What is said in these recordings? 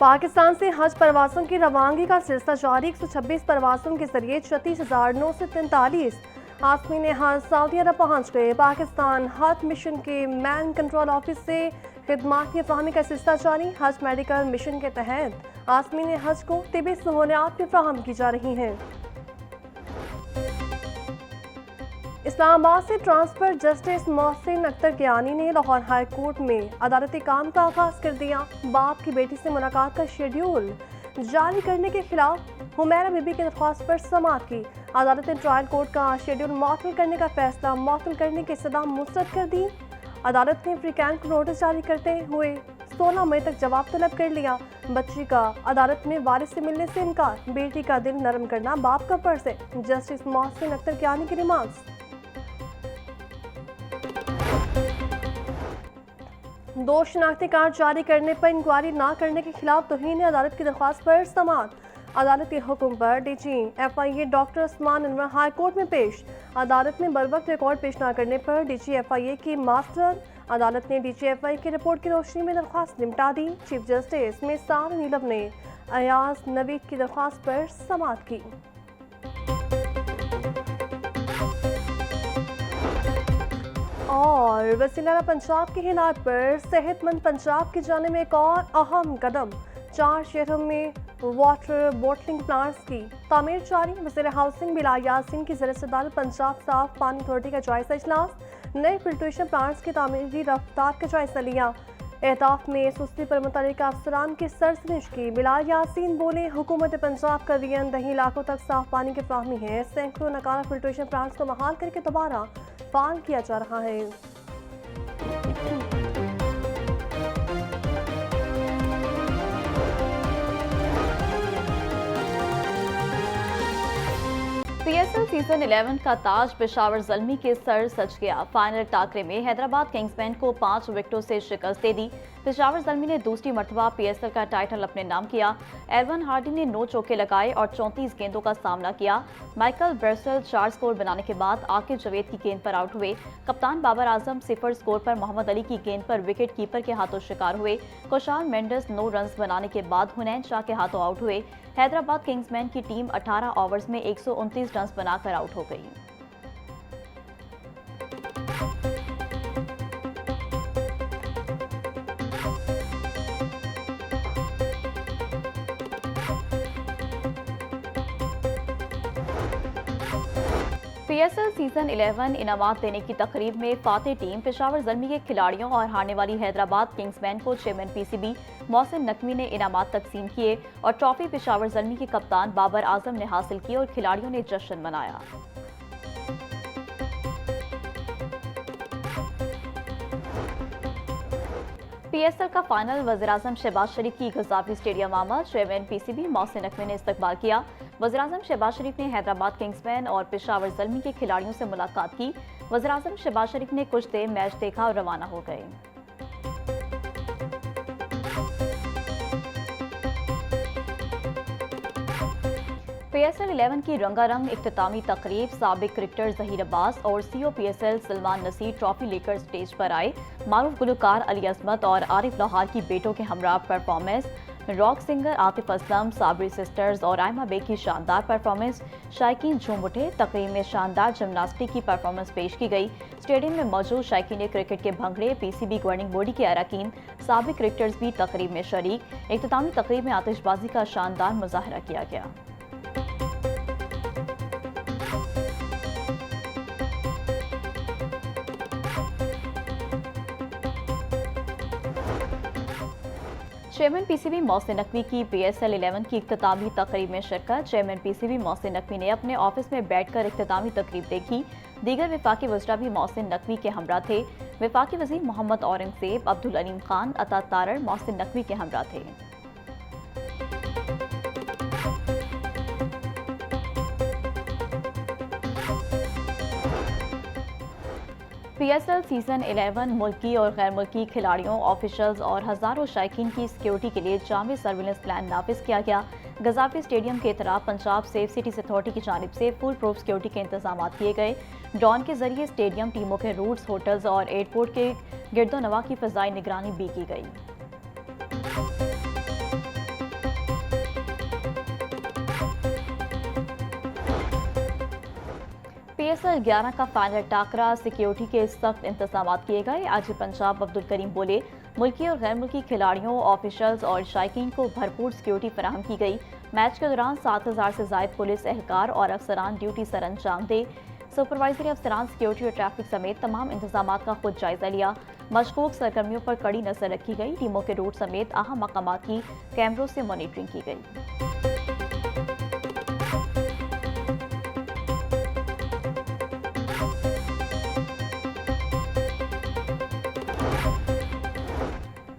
पाकिस्तान से हज परवासों की रवानगी का सिलसिला जारी। 126 परवासों के जरिए 36,943 आसमीन हज सऊदी अरब पहुँच गए। पाकिस्तान हज मिशन के मैन कंट्रोल ऑफिस से खिदमात की फराहमी का सिलसिला जारी। हज मेडिकल मिशन के तहत आसमीन हज को तिबी सहूलियात भी फराहम की जा रही हैं। इस्लामाबाद से ट्रांसफर जस्टिस मोहसिन अख्तर कियानी ने लाहौर हाई कोर्ट में अदालती काम का आगाज कर दिया। बाप की बेटी से मुलाकात का शेड्यूल जारी करने के खिलाफ हुमैरा बीबी की दरख्वास्त पर समाअत की। अदालत ने ट्रायल कोर्ट का शेड्यूल मुअत्तल करने का फैसला मुअत्तल करने की सदा मुस्तरद कर दी। अदालत ने फ्रीकैन को नोटिस जारी करते हुए 16 मई तक जवाब तलब कर लिया। बच्ची का अदालत में वारिस से मिलने से इनकार। बेटी का दिल नरम करना बाप का फर्ज है। जस्टिस मोहसिन अख्तर कियानी की रिमार्क्स। दो शनाख्ती कार्ड जारी करने पर इंक्वायरी न करने के खिलाफ तौहीन अदालत की दरख्वास्त पर समाअत। अदालत के हुक्म पर DG FIA doctor Usman Anwar high court में पेश। अदालत में बरवक्त रिकॉर्ड पेश न करने पर डीजी FIA की मास्टर अदालत ने डीजी FIA की रिपोर्ट की रोशनी में दरख्वास्त निपटा दी। चीफ जस्टिस मिसार नीलम ने अयाज नवीद की दरख्वास्त पर समाअत की। और वसीला पंजाब की हिदायत पर सेहतमंद पंजाब की जाने में एक और अहम कदम। 4 शहरों में वाटर बोटलिंग प्लांट्स की तामीर जारी। वज़ीर हाउसिंग बिलाल यासीन की ज़र-ए-सदारत पंजाब साफ पानी अथॉरिटी का जायजा इजलास। नए फिल्ट्रेशन प्लांट्स की तामीरी रफ्तार का जायजा लिया। एहताफ में सुस्ती पर मुतल्लिक अफसरान की सरसनिश की। बिलाल यासीन बोले, हुकूमत पंजाब का रियन दही इलाकों तक साफ पानी की फराहमी है। सैकड़ों नकारा फिल्ट्रेशन प्लांट्स को बहाल करके दोबारा फाल किया जा रहा है। PSL सीजन 11 का ताज पेशावर ज़ल्मी के सर सज गया। फाइनल टाकरे में हैदराबाद किंग्समैन को 5 विकेटों से शिकस्त दे दी। पेशावर ज़ल्मी ने दूसरी मरतबा PSL का टाइटल अपने नाम किया। एल्वन हार्डी ने 9 चौके लगाए और 34 गेंदों का सामना किया। माइकल ब्रेसल 4 स्कोर बनाने के बाद आकिब जवेद की गेंद पर आउट हुए। कप्तान बाबर आजम 0 स्कोर पर मोहम्मद अली की गेंद पर विकेट कीपर के हाथों शिकार हुए। कुशाल मेंडिस 9 रन बनाने के बाद हुनैन शाह के हाथों आउट हुए। हैदराबाद किंग्समैन की टीम 18 ओवर्स में 129 रन बनाकर आउट हो गई। PSL सीजन 11 इनामात देने की तकरीब में फातेह टीम पेशावर ज़ल्मी के खिलाड़ियों और हारने वाली हैदराबाद किंग्समैन को चेयरमैन PCB मोहसिन नकवी ने इनामात तकसीम किए और ट्रॉफी पेशावर ज़ल्मी के कप्तान बाबर आजम ने हासिल की और खिलाड़ियों ने जश्न मनाया। PSL का फाइनल वज़ीर-ए-आज़म शहबाज शरीफ की गज़ाफी स्टेडियम आमद। चेयरमैन PCB मोहसिन नकवी ने इस्तकबाल किया। वज़ीर-ए-आज़म शहबाज शरीफ ने हैदराबाद किंग्समैन और पेशावर ज़ल्मी के खिलाड़ियों से मुलाकात की। वज़ीर-ए-आज़म शहबाज शरीफ ने कुछ देर मैच देखा और रवाना हो गए। PSL 11 की रंगारंग इख्तितामी तकरीब साबिक क्रिकेटर ज़हीर अब्बास और CO PSL Salman Naseer trophy लेकर स्टेज पर आए। मारूफ गुलकार अली अज़मत और आरिफ लोहार की बेटों के हमरा performance, rock singer Atif Aslam, Sabri sisters और आयमा बेग की शानदार परफॉर्मेंस, शायकीन झूम उठे। तकरीब में शानदार जिमनास्टिक की परफॉर्मेंस पेश की गई। स्टेडियम में मौजूद शायकीन क्रिकेट के भंगड़े, PCB गवर्निंग बॉडी के अरकान, साबिक क्रिकेटर्स भी तकरीब में शरीक। इख्तितामी तकरीब में आतिशबाजी का शानदार मुजाहरा किया गया। चेयरमैन PCB मोहसिन नकवी की PSL 11 की इख्तितामी तकरीब में शिरकत। चेयरमैन PCB मोहसिन नकवी ने अपने ऑफिस में बैठकर इख्तितामी तकरीब देखी। दीगर वफाकी वज़रा भी मोहसिन नकवी के हमरा थे। वफाकी वज़ीर मोहम्मद औरंगज़ेब, अब्दुल अलीम खान, अता तारड़ मोहसिन नकवी के हमरा थे। PSL सीजन 11 मुल्की और गैर मुल्की खिलाड़ियों, ऑफिशल्स और हज़ारों शायकीन की सिक्योरिटी के लिए जामे सर्विलेंस प्लान नाफिज किया गया। गज़ाफी स्टेडियम के इतराफ़ पंजाब सेफ सिटीज़ अथॉरिटी की जानिब से फुल प्रूफ सिक्योरिटी के इंतजाम किए गए। ड्रोन के जरिए स्टेडियम, टीमों के रूट्स, होटल्स और एयरपोर्ट के गिरदोनवा की फ़ज़ाई निगरानी भी की गई। PSL 11 का फाइनल टाकरा, सिक्योरिटी के सख्त इंतजाम किए गए। आजी पंजाब अब्दुल करीम बोले, मुल्की और गैर मुल्की खिलाड़ियों, ऑफिशियल्स और शायकीन को भरपूर सिक्योरिटी फराहम की गई। मैच के दौरान 7000 से जायद पुलिस एहलकार और अफसरान ड्यूटी सर अंजाम दे। सुपरवाइजरी अफसरान सिक्योरिटी और ट्रैफिक समेत तमाम इंतजाम का खुद जायजा लिया। मशकूक सरगर्मियों पर कड़ी नजर रखी गई। टीमों के रूट समेत अहम मकामात की कैमरों से मॉनिटरिंग की गई।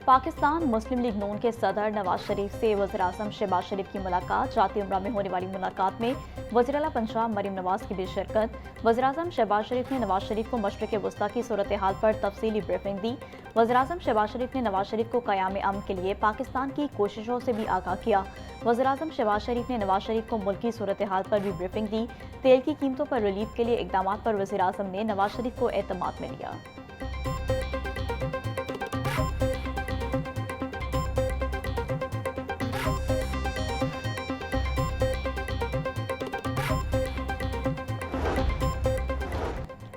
पाकिस्तान मुस्लिम लीग नून के सदर नवाज शरीफ से वज़ीर-ए-आज़म शहबाज शरीफ की मुलाकात। जाती उम्रा में होने वाली मुलाकात में वज़ीर-ए-आला पंजाब मरीम नवाज की भी शिरकत। वज़ीर-ए-आज़म शहबाज शरीफ ने नवाज शरीफ को मशरिक़ वस्ता की सूरत हाल पर तफसीली ब्रीफिंग दी। वज़ीर-ए-आज़म शहबाज शरीफ ने नवाज शरीफ को क़याम अमन के लिए पाकिस्तान की कोशिशों से भी आगाह किया। वज़ीर-ए-आज़म शहबाज शरीफ ने नवाज शरीफ को मुल्की सूरत हाल पर भी ब्रीफिंग दी। तेल की कीमतों पर रिलीफ के लिए इक़दाम पर वज़ीर-ए-आज़म ने नवाज शरीफ को एतमाद में लिया।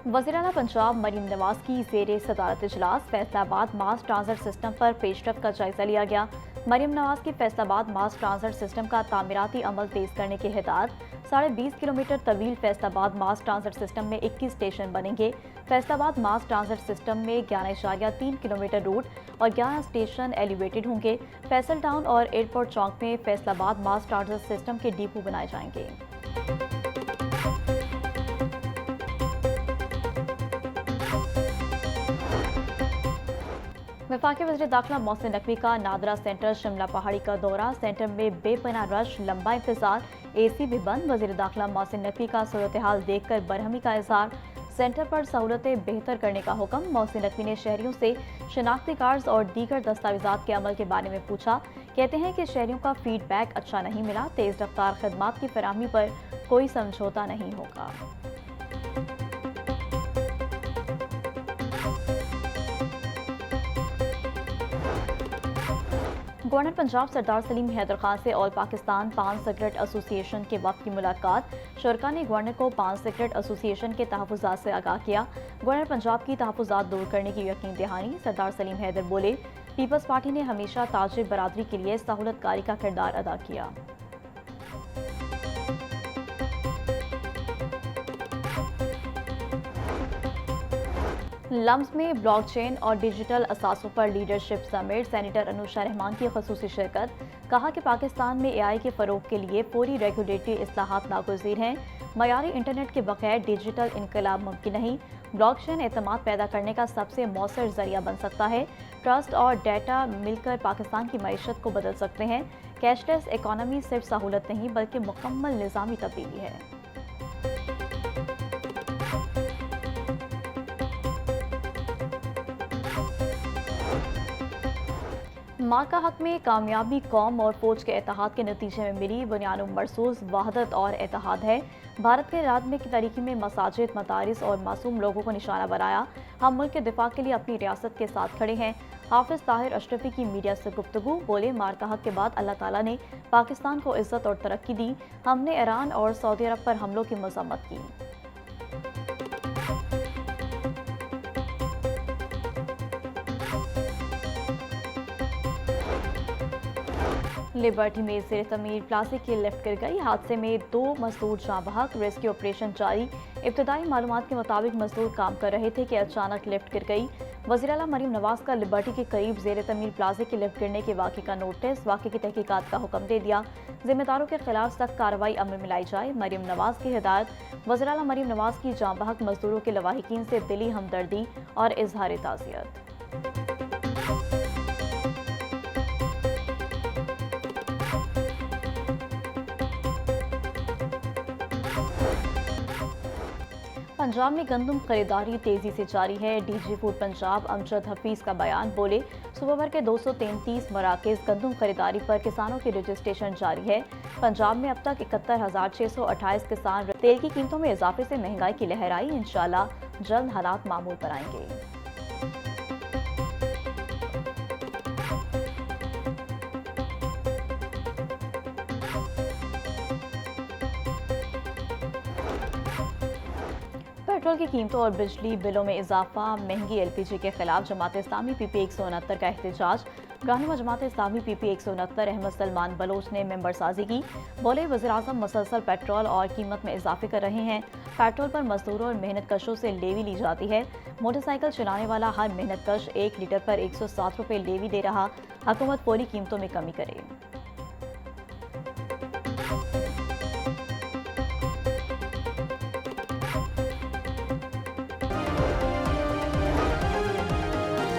वज़ीर-ए-आला पंजाब मरीम नवाज की ज़ेरे सदारत इजलास। फैसलाबाद मास ट्रांजिट सिस्टम पर पेशरफ्त का जायजा लिया गया। मरीम नवाज की फैसलाबाद मास ट्रांजिट सिस्टम का तामीराती अमल तेज करने की हिदायत। 20.5 किलोमीटर तवील फैसलाबाद मास ट्रांजिट सिस्टम में 21 स्टेशन बनेंगे। फैसलाबाद मास ट्रांजिट सिस्टम में 11.3 किलोमीटर रूट और 11 स्टेशन एलिवेटेड होंगे। फैसल टाउन और एयरपोर्ट चौक में फैसलाबाद मास ट्रांजिट सिस्टम के डिपो बनाए जाएंगे। वफाकी वज़ीर दाखिला मोहसिन नकवी का नादरा सेंटर शिमला पहाड़ी का दौरा। सेंटर में बेपनाह रश, लंबा इंतजार, AC भी बंद। वज़ीर दाखिला मोहसिन नकवी का सूरत हाल देखकर बरहमी का इज़हार। सेंटर पर सहूलतें बेहतर करने का हुक्म। मोहसिन नकवी ने शहरियों से शनाख्ती कार्ड और दीगर दस्तावेजात के अमल के बारे में पूछा। कहते हैं कि शहरियों का फीडबैक अच्छा नहीं मिला। तेज़ रफ्तार खदमात की फराहमी पर कोई समझौता नहीं होगा। गवर्नर पंजाब सरदार सलीम हैदर खान से ऑल पाकिस्तान पान सिगरेट एसोसिएशन के वक्त की मुलाकात। शुरका ने गवर्नर को पान सिगरेट एसोसिएशन के तहफ़्फ़ुज़ात से आगाह किया। गवर्नर पंजाब की तहफ़्फ़ुज़ात दूर करने की यकीन दहानी। सरदार सलीम हैदर बोले, पीपल्स पार्टी ने हमेशा ताजिर बरादरी के लिए सहूलतकारी का किरदार अदा किया। लम्स में ब्लॉकचेन और डिजिटल असासों पर leadership summit. Senator Anusha Rahman की ख़ुसूसी शिरकत। कहा कि पाकिस्तान में AI के फ़रोग के लिए पूरी रेगुलेटरी इस्लाहात नागुज़ीर हैं। मयारी इंटरनेट के बगैर डिजिटल इनकलाब मुमकिन नहीं। ब्लॉकचेन एतमाद पैदा करने का सबसे मौसर ज़रिया बन सकता है। ट्रस्ट और डेटा मिलकर पाकिस्तान की मईशत को बदल सकते हैं। कैशलेस इकॉनमी सिर्फ सहूलत नहीं बल्कि मुकम्मल निज़ामी तब्दीली है। माँ का हक में कामयाबी कौम और फौज के इत्तेहाद के नतीजे में मिली। बुनियाद मरसूस वहदत और इत्तेहाद है। भारत के राजमे की तारीखी में मसाजिद, मदारिस और मासूम लोगों को निशाना बनाया। हम मुल्क के दिफा के लिए अपनी रियासत के साथ खड़े हैं। हाफिज ताहिर अशरफी की मीडिया से गुफ्तगू। बोले, मार का हक के बाद अल्लाह ताला ने पाकिस्तान को इज्जत और तरक्की दी। हमने ईरान और सऊदी अरब पर हमलों की मजम्मत की। लिबर्टी में ज़ेर तमीर प्लास्टिक की लिफ्ट गिर गई। हादसे में 2 मजदूर जाँ बहक। रेस्क्यू ऑपरेशन जारी। इब्तदाई मालूमात के मुताबिक मजदूर काम कर रहे थे कि अचानक लिफ्ट गिर गई। वज़ीर-ए-आला मरीम नवाज का लिबर्टी के करीब ज़ेर तमीर प्लास्टिक की लिफ्ट गिरने के वाक़े का नोटिस। वाक़े की तहकीकात का हुक्म दे दिया। जिम्मेदारों के खिलाफ सख्त कार्रवाई अमल में लाई जाए। मरीम नवाज की हिदायत। वज़ीर-ए-आला मरीम नवाज की जाँ बहक मजदूरों के लवाहिकीन से दिली हमदर्दी और इजहार ताज़ियत। पंजाब में गंदम खरीदारी तेजी से जारी है। DG फूड पंजाब अमजद हफीज का बयान। बोले, सूबे भर के 233 मराकज़ गंदम खरीदारी पर किसानों की रजिस्ट्रेशन जारी है। पंजाब में अब तक 71,628 किसान। तेल की कीमतों में इजाफे से महंगाई की लहर आई। इंशाअल्लाह जल्द हालात मामूल पर आएंगे। पेट्रोल की कीमतों और बिजली बिलों में इजाफा, महंगी एलपीजी के खिलाफ जमात इस्लामी पीपी 169 का एहतजाज। रहनुमा जमात इस्लामी पीपी 169 अहमद सलमान बलोच ने मेंबर साजी की। बोले, वज़ीर-ए-आज़म मुसलसल पेट्रोल और कीमत में इजाफे कर रहे हैं। पेट्रोल पर मजदूरों और मेहनत कशों से लेवी ली जाती है। मोटरसाइकिल चलाने वाला हर मेहनत कश 1 लीटर पर 107 रुपये लेवी दे रहा। हुकूमत फौरी कीमतों में कमी करे।